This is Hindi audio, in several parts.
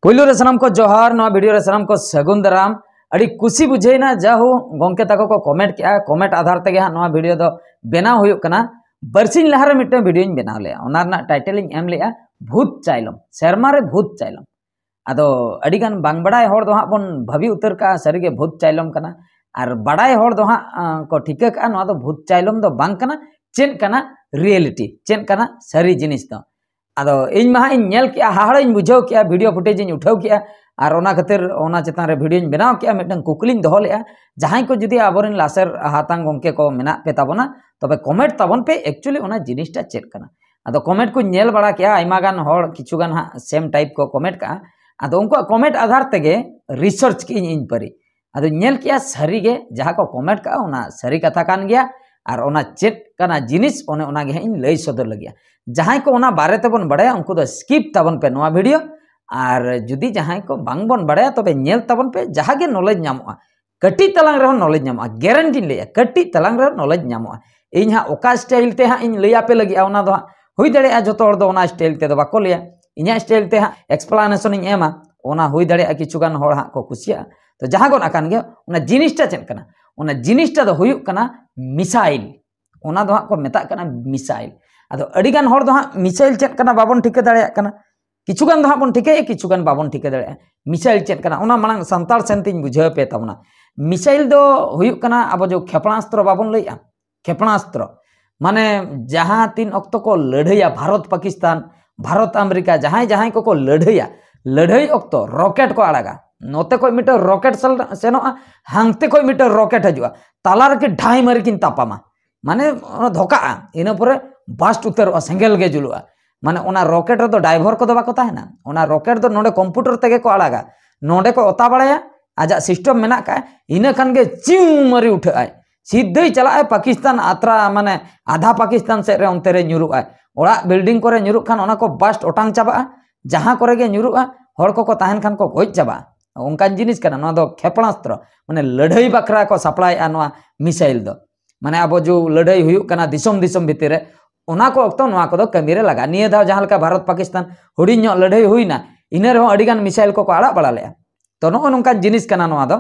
पुलू रे सनम को जोहार नवा वीडियो रे सनम को सगुन दाराम अड़ी खुशी बुझेना जाहू गोंके ताको को कमेंट किया कमेंट आधार तेगे नवा वीडियो दो बेनाव हुयुक कना बरसिन लहार मिट्टे वीडियो बेनाव ले ओना टाइटल एम ले भूत चाइलम सेरमा रे भूत चाइलम आदो अड़ीगान बांग बड़ाय होड़ दो हां बन भावी उतर का सरीगे भूत चाइलम कना और बड़ाय होड़ दो हां को ठिका का नवा दो भूत चाइलम दो बांग कना चेन कना रियलिटी चेन कना सरी जिनिस दो आदो इन मा इन नेल किया हाहाड़ बुझाव किया वीडियो फुटेज इन उठाव किया और ओना खातिर ओना चेतान रे वीडियो बनाव किया मिटन कुकलिन दोहो लेया जहां को जुदी आबोरेन लासेर हातांग गोंके को मेना पे ताबोना तबे कमेंट ताबोन पे एक्चुअली ओना जिनिसटा चेक कना आदो कमेंट को नेल बड़ा किया आइमा गान होड़ किछु गान हा सेम टाइप को कमेंट का आदो उनको कमेंट आधार तेगे रिसर्च की इन परी आदो नेल किया सरी गे जहां को कमेंट का ओना सरी कथा कान गया और ओना चेक कना जिनिस ओने ओना गे इन लई सदर लगिया जहां को ओना बारे तेबन बड़ाया उनको दो स्किप ताबन पे नोआ वीडियो और जुदी जहां को बांग बन बड़ाया तबे नेल ताबन पे जहां गे नॉलेज नामोआ कटी तलांग रे नॉलेज नामोआ गारंटी लेया कटी तलांग रे नॉलेज नामोआ इन हा ओका स्टाइल ते हा इन लैया पे लगी ओना दो हुई दड़े जतो हर दो ओना स्टाइल ते दो बाको लेया इन्या स्टाइल ते हा एक्सप्लेनेशन इन एमा ओना हुई दड़े किछुगान होड़ हा को खुशिया तो जहां गन आकान गे ओना जिनिसटा चेक कना ओना जिनिसटा दो हुयुक कना मिसाइल ओना दो हा को मेता कना मिसाइल आदो अड़ीगान होड़ दो हाँ मिसाइल चेक कना बाबन ठिका दाड़ेया कना किछुगान दो हाँ बन ठिकाया किछुगान बाबन ठिका दाड़ेया मिसाइल चेक कना ओना मांग संताल सेंतिन बुझाव पे ताबना मिसाइल दो हुयुक कना अब जो क्षेपणास्त्र बाबन लैया क्षेपणास्त्र माने जहां तीन अक्तो को लड़ैया भारत पाकिस्तान भारत अमेरिका जहां जहां को लड़ैया लड़ाई अक्तो रॉकेट को आड़ागा नोते कोई मीटर रॉकेट सेनोआ हांगते कोई मीटर रॉकेट हजुआ तालार के ढाई मारी किन तापामा माने धोका इन परे बास्ट उतर सेंगेल गे जुलुआ माने ओना रॉकेट रे दो ड्राइवर को दो बाको ताहेना ओना रॉकेट दो नोडे कंप्यूटर तेगे को आड़ागा नोडे को ओता बड़ाया आजा सिस्टम मेना का इना खान गे चिउ मारी उठाय सीधे चला पाकिस्तान आत्रा माने आधा पाकिस्तान से रे ओंते रे न्युरुआ ओड़ा बिल्डिंग करे न्युरुक खान ओना को बास्ट ओटांग चाबा जहां करे गे न्युरुआ होड़ को ताहेन खान को गोज चाबा ओंकान जिनिस कना नोआ दो क्षेपणास्त्र माने लड़ाई बकरा को सप्लाई नोआ मिसाइल दो माने अब जो लड़ाई हुयुक कना दिसम दिसम भितर रे ओना को अक्तो नोआ को दो कमी रे लगा निये दाव जहां लका भारत पाकिस्तान हुडी ᱧᱚᱜ लड़ाई हुईना इने रे अड़ीगान मिसाइल को आड़ा बड़ा लेया तो नो नोंकान जिनिस कना नोआ दो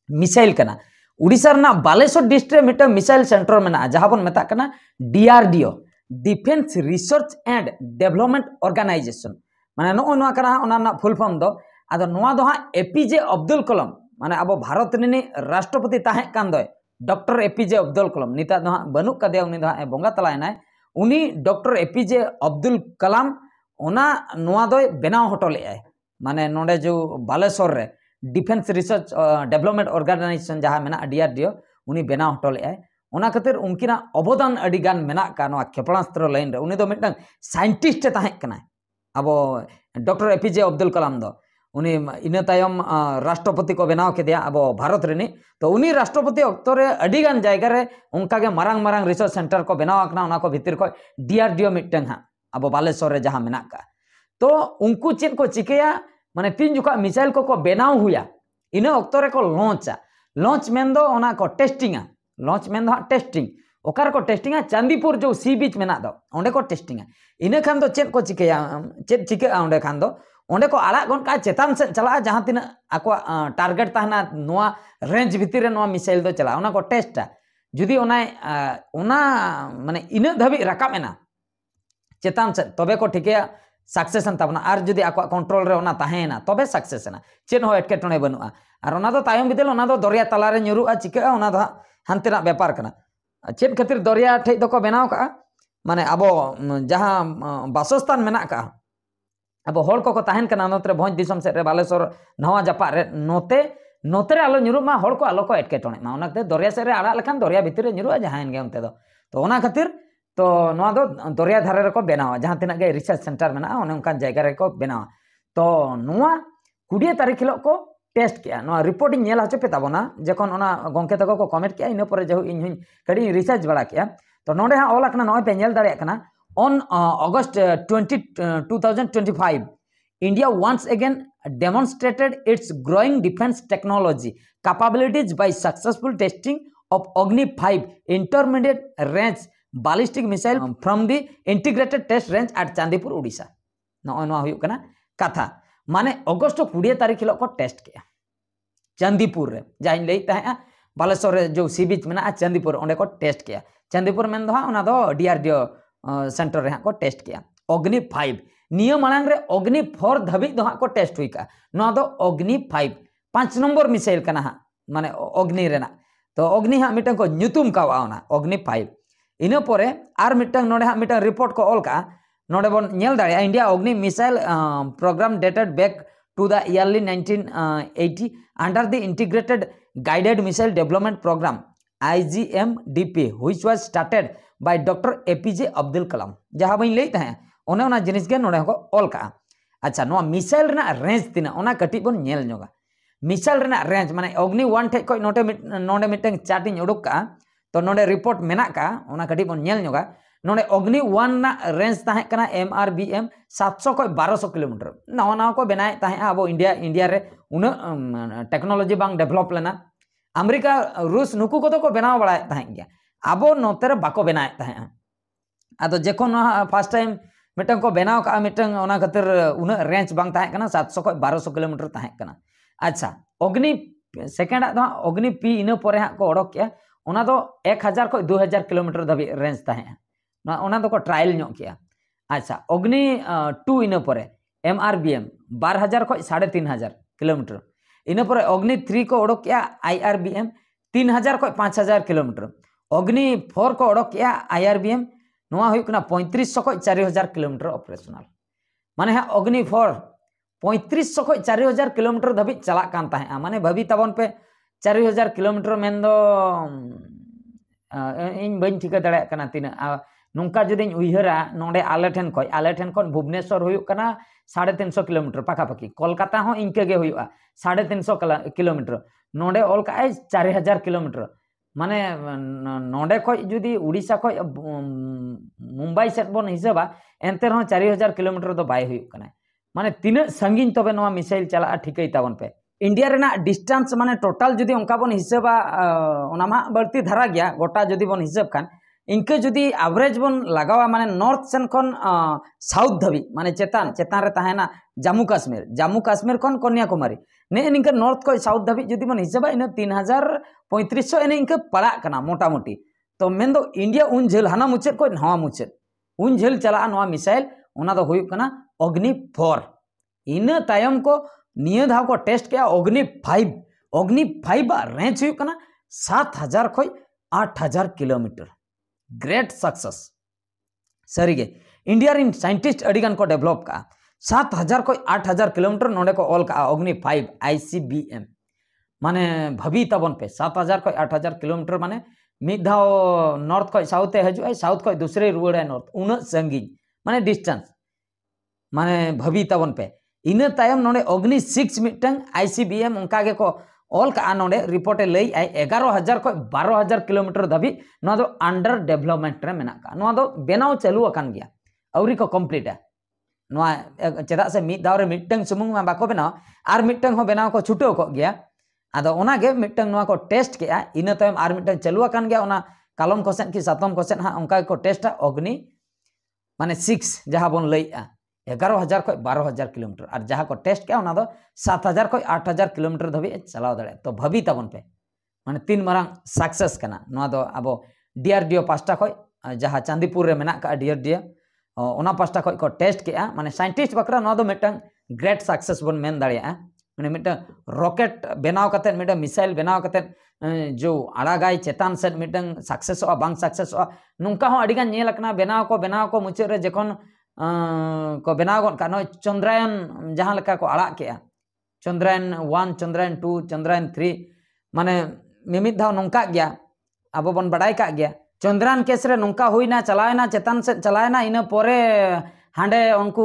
मिसाइल कना उड़ीसा रना बालेश्वर डिस्ट्रिक्ट मिटा मिसाइल सेंटर मेना जहां बन मेता कना DRDO defence research and development organisation माने नो नोआ कना ओना ना फुल फॉर्म दो आदो नोआ दो हा एपीजे अब्दुल कलाम माने अब भारत रिनी राष्ट्रपति ताहे कान दो डॉक्टर एपीजे अब्दुल कलाम निता दो हा बनु कदे उनी दो बोंगा तलायनाय उनी डॉक्टर एपीजे अब्दुल कलाम ओना नोआ दो बेनाव हटो लेआय माने नोडे जो बालेश्वर रे डिफेंस रिसर्च डेवलपमेंट ऑर्गेनाइजेशन जहां मेना डीआरडीओ उनी बेनाव हटो लेआय ओना खातिर उनकिना अवदान अडिगान मेना का नोआ क्षेपणास्त्र लाइन रे उनी दो मिटन साइंटिस्ट ताहे कनाय अब डॉक्टर एपीजे अब्दुल कलाम दो उनी इन तायम राष्ट्रपति को बनाव के दिया अब भारत रेनी तो उनी राष्ट्रपति अक्तो रे अडिगान जायगा रे उनका के मारांग मारांग रिसर्च सेंटर को बनाव आकना उना को भीतर को डीआरडीओ मिटन हा अब बालेश्वर रे जहां मेना का तो उनको चेक को चिकेया माने तीन जुका मिसाइल को बनाव हुआ इन अक्तो रे को लॉन्च मेन दो ओना को टेस्टिंगा लॉन्च मेन दो टेस्टिंग ओकार को टेस्टिंगा चांदीपुर जो सी बीच मेना दो ओंडे को टेस्टिंगा इन खान दो चेक को चिकेया चेक चिकेआ ओंडे खान दो ओंडे को आड़ा गन का चेतान से चला जहां तीन आको टारगेट ताहना नोआ रेंज भितर नोआ मिसाइल दो चला ओना को टेस्टा जुदी ओना माने इन धाबी राकामेना चेतान से तबे को ठिकेया सक्सेसन ताबना आर जुदी आको कंट्रोल रे ओना ताहेना तबे सक्सेसना चेन हो एटकेटणे बनुआ आर ओना दो तायम बिदल ओना दो दरिया तला रे न्युरुआ चिकेआ ओना दो हानतेना व्यापार कना चेन खातिर दरिया ठे दो को बनाव का माने अब जहां बासस्थान मेना का अब होड़ को ताहेन कना नोतरे भोज दिसम से रे बालेश्वर नवा जापा रे नोते रे आलो न्युरु मा होड़ को आलो को एटकेटणे मा ओनाते दरिया से रे आड़ा लखान दरिया भितर रे न्युरुआ जहां गे ओनते दो तो ओना खातिर तो नोआ दो दरिया धारे रे को बनावा जहां तिना गे रिसर्च सेंटर मेना ओने उनकान जायगा रे को बनावा तो नोआ 20 तारीख हिलो को टेस्ट किया नोआ रिपोर्टिंग नेल हचे पे ताबोना जखन ओना गोंके तको को कमेंट किया इन पर जेहु इन हुई कडी रिसर्च बड़ा किया तो नोडे हा ऑल अकना नोय पे नेल दाड़े कना on August 2025 India once again demonstrated its growing defense technology capabilities by successful testing of Agni 5 intermediate range ballistic missile from the integrated test range at Chandipur Odisha no हुयुक कना कथा माने अगस्त 20 तारीख हिलो को टेस्ट किया चंदीपुर रे जहाँ लई तहें बालेश्वर जो सी बीच में चंदीपुर ओंडे को टेस्ट किया चंदीपुर में दो DRDO सेंटर रे को टेस्ट किया अग्नि 5 नियो मांग रे अग्नि 4 धाबी दो को टेस्ट हुई का ना दो अग्नि 5 5 नंबर मिसाइल कना हाँ माने अग्नि रेना तो अग्नि हाँ मिटन को न्युतुम का वाना अग्नि 5 इना परे आर मिटन नोडे हाँ मिटन रिपोर्ट को ऑल का नोडे बन नेल दाड़े India Agni missile programme dated back to the yearly 1980 under the integrated guided missile development program IGMDP which was started by Dr. APJ Abdul Kalam जहाँ बन लई तहें ओने ओना जिनिस गे नोडे को ऑल का अच्छा नो मिसाइल रेना रेंज तिना ओना कटी बन नेल नोगा मिसाइल रेना रेंज माने अग्नि 1 ठे को नोडे मिटन चार्ट इन उडुक का तो नोडे रिपोर्ट मेना का ओना कटी बन नेल नोगा नोडे अग्नि 1 ना रेंज ताहे कना MRBM 700 को 1200 किलोमीटर नवा नवा को बनाए ताहे अब इंडिया रे उन टेक्नोलॉजी बांग डेवलप लेना अमेरिका रूस नुकु को तो को बनाव बड़ा ताहे गया अब नोतेरे बाको बनाए ताहे आदो जेकोन फर्स्ट टाइम मिटन को बनाव का मिटन ओना खातिर उन रेंज बांग ताहे कना 700 को 1200 किलोमीटर ताहे कना अच्छा अग्नि सेकेंड दो अग्नि P इन परे हा को ओडक किया ओना दो 1000 को 2000 किलोमीटर धाबी रेंज ताहे ओना दो को ट्रायल नो किया अच्छा अग्नि 2 इन परे MRBM 12000 को 3500 किलोमीटर इन परे अग्नि 3 को ओडक किया IRBM 3000 को 5000 किलोमीटर अग्नि 4 को ओडक किया IRBM नोआ हुई कना 3500 को 4000 किलोमीटर ऑपरेशनल माने हा अग्नि 4 3500 को 4000 किलोमीटर धाबी चला कान ताहे माने भाभी तबन पे 4000 किलोमीटर मेन दो इन बन ठिका दड़े कना तिना नौका जुदी उहरा नोडे आले ठेन खन भुवनेश्वर हुई कना 350 किलोमीटर पाखापाखि कोलकाता हो इनके गे हुआ 350 किलोमीटर नोडे ऑल का 4000 किलोमीटर माने नोडे खो जुदी उड़ीसा खो मुंबई सेट बन हिसाबा एनते रहो 4000 किलोमीटर तो बाय हुई कना माने तीन संगीन तबे नवा मिसाइल चला ठिकई ताबन पे इंडिया रेना डिस्टेंस माने टोटल जुदी उनका बन हिसाबा ओना मा बढ़ती धारा गया गोटा जुदी बन हिसाब खान इनके जुदी एवरेज बन लगावा माने नॉर्थ सेन खन साउथ धाबी माने चेतान रे ताहेना जम्मू काश्मीर खन कन्याकुमारी ने इनके नॉर्थ को साउथ धाबी जुदी बन हिसाबा इन 3500 एने इनके पड़ा कना मोटा मोटी तो मेन दो इंडिया उन झेल हाना मुचेद को नवा मुचेद उन झेल चला नवा मिसाइल ओना दो हुई कना अग्नि 4 इन तायम को निये धाव को टेस्ट किया अग्नि 5 रेंज हुई कना 7000 को 8000 किलोमीटर ग्रेट सक्सेस सरीगे इंडिया रिन साइंटिस्ट अडिगन को डेवलप का 7000 को 8000 किलोमीटर नोडे को ऑल का अग्नि 5 ICBM माने भभी तबन पे 7000 को 8000 किलोमीटर माने मिद धाव नॉर्थ को साउथ हजू साउथ को दूसरे रुआड़े नॉर्थ उन संगीन माने डिस्टेंस माने भभी तबन पे इन तायम नोडे अग्नि 6 मिटन ICBM उनका गे को ऑल का नोडे रिपोर्टे लई 11000 को 12000 किलोमीटर धाबी नोआ दो अंडर डेवलपमेंट रे मेना का नोआ दो बेनाव चालू अकान गया अवरी को कंप्लीट है नोआ चेदा से मिद दाव रे मिटन सुमुंग मा बाको बेनाव आर मिटन हो बेनाव को छुटो को गया आदो ओना गे मिटन नोआ को टेस्ट के इन तायम आर मिटन चालू अकान गया ओना कालम कोसेन की सातम कोसेन हा उनका को टेस्ट अग्नि माने 6 जहां बन लई 11000 को 12000 किलोमीटर और जहाँ को टेस्ट किया 7000 को 8000 किलोमीटर धाबी चलाव दाड़े तो भाभी तबन पे माने 3 मारांग सक्सेस कना नोआ दो अब DRDO पास्टा खो जहाँ चांदीपुर रे मेना का DRDO ओना पास्टा खो को टेस्ट किया माने साइंटिस्ट बकरा नोआ दो मिटन ग्रेट सक्सेस बन मेन दाड़े माने मिटन रॉकेट बनाव कते मिटन मिसाइल बनाव कते जो आड़ागाय चेतान सेट मिटन सक्सेस बांग सक्सेस नुंका हो अडिगान नेल कना बनाव को मुचे रे जखन को बनाव का नो चंद्रयान जहाँ लेका को आड़ा के चंद्रयान 1 चंद्रयान 2 चंद्रयान 3 माने मिमित धाव नौका गया अब बन बड़ाई का गया चंद्रयान केस रे नौका हुईना चलाएना चेतान से चलाएना इन परे हांडे उनको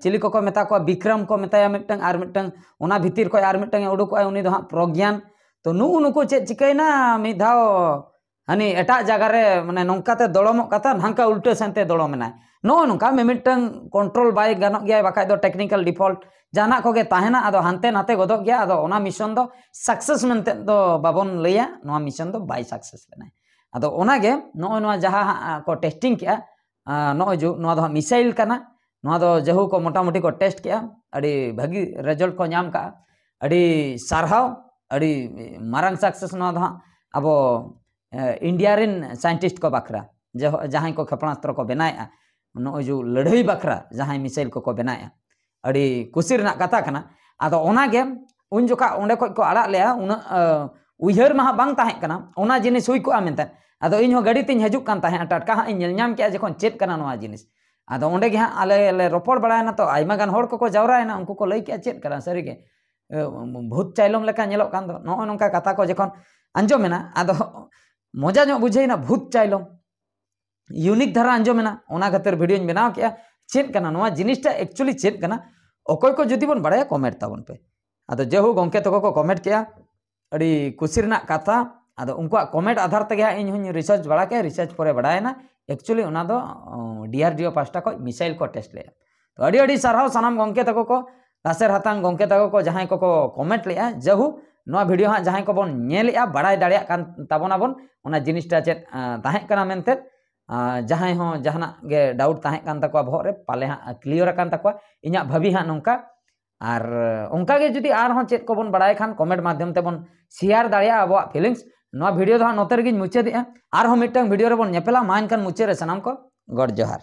चिली को मेता को विक्रम को मेताया मिटंग आर मिटंग ओना भितिर को आर मिटंग उडुक उनी दो प्रज्ञान तो नुको चे चिकैना मि धाव हानी एटा जगह रे माने नौकाते दड़म कता हांका उल्टे सेनते दड़मेना नो नौका मिमिटंग कंट्रोल बाय गानो गया बाका दो टेक्निकल डिफॉल्ट जाना कोगे ताहेना आदो हानते नाते गदो गया आदो ओना मिशन दो सक्सेस मेनते दो बाबन लैया नोआ मिशन दो बाय सक्सेस लेना आदो ओना गे नो नोआ जहां को टेस्टिंग किया नो जो नोआ दो मिसाइल कना नोआ दो जहू को मोटामुटी को टेस्ट किया अड़ी भागी रिजल्ट को नाम का अड़ी सारहाव अड़ी मारंग सक्सेस नोआ दो अब इंडिया रिन साइंटिस्ट को बखरा जहां को क्षेपणास्त्र को बनाया नो जो लड़ाई बखरा जहां मिसाइल को बनाया अड़ी कुसी रना कथा कना आदो ओनागे उन जोका ओंडे खoj को आड़ा लेया उना उइहर मा बांग ताहे कना ओना जिनिस हुई को आमेंता आदो इन हो गाड़ी तिन हजुक कान ताहे टटका हा ᱧᱮᱞ ᱧᱟᱢ के जखन चेत कना नोआ जिनिस आदो ओंडे गे हा आले रोपड़ बड़ायना तो आइमा गान होड़ को जावरायना उनको को लई के चेत करा सरी गे भूत चाइलम लेका ñeloक कान दो नो नोंका कथा को जखन आंजोमेना आदो मजा जो बुझेना भूत चाइलम यूनिक धारा आंजोमेना ओना खातिर वीडियो बनाव के चेत कना नोआ जिनिसटा एक्चुअली चेत कना अकोय को जुदी बन बड़ाया कमेंट ताबन पे आदो जेहू गंके तको को कमेंट किया अड़ी कुसी रना कथा आदो उनका कमेंट आधार तक इन हुई रिसर्च बड़ा के रिसर्च पर बड़ायना एक्चुअली उना दो DRDO पास्टा को मिसाइल को टेस्ट ले तो अड़ी अड़ी साराव सानाम गंके तको को लासेर हातांग गंके तको को जहां को कमेंट ले जेहू नोआ वीडियो हाँ जहां को बन नेलेया बड़ाय दाड़िया कान ताबोनाबन ओना जिनिसटा चेत ताहे कना मेनते जहां हो जहाना गे डाउट ताहे कान तको भोग रे पाले हाँ क्लियर कान तको इना भाभी हाँ नोंका और उनका के जुदी आर हों चेत को बन बड़ाय खान कमेंट माध्यम ते बन शेयर दाड़िया अब फिलिंग्स नोआ वीडियो दो नोते रेगिन मुचाद आर हों मिटटांग वीडियो रे बन नेपेला मा एनखान मुचाद रे सानाम को गॉड जोहार।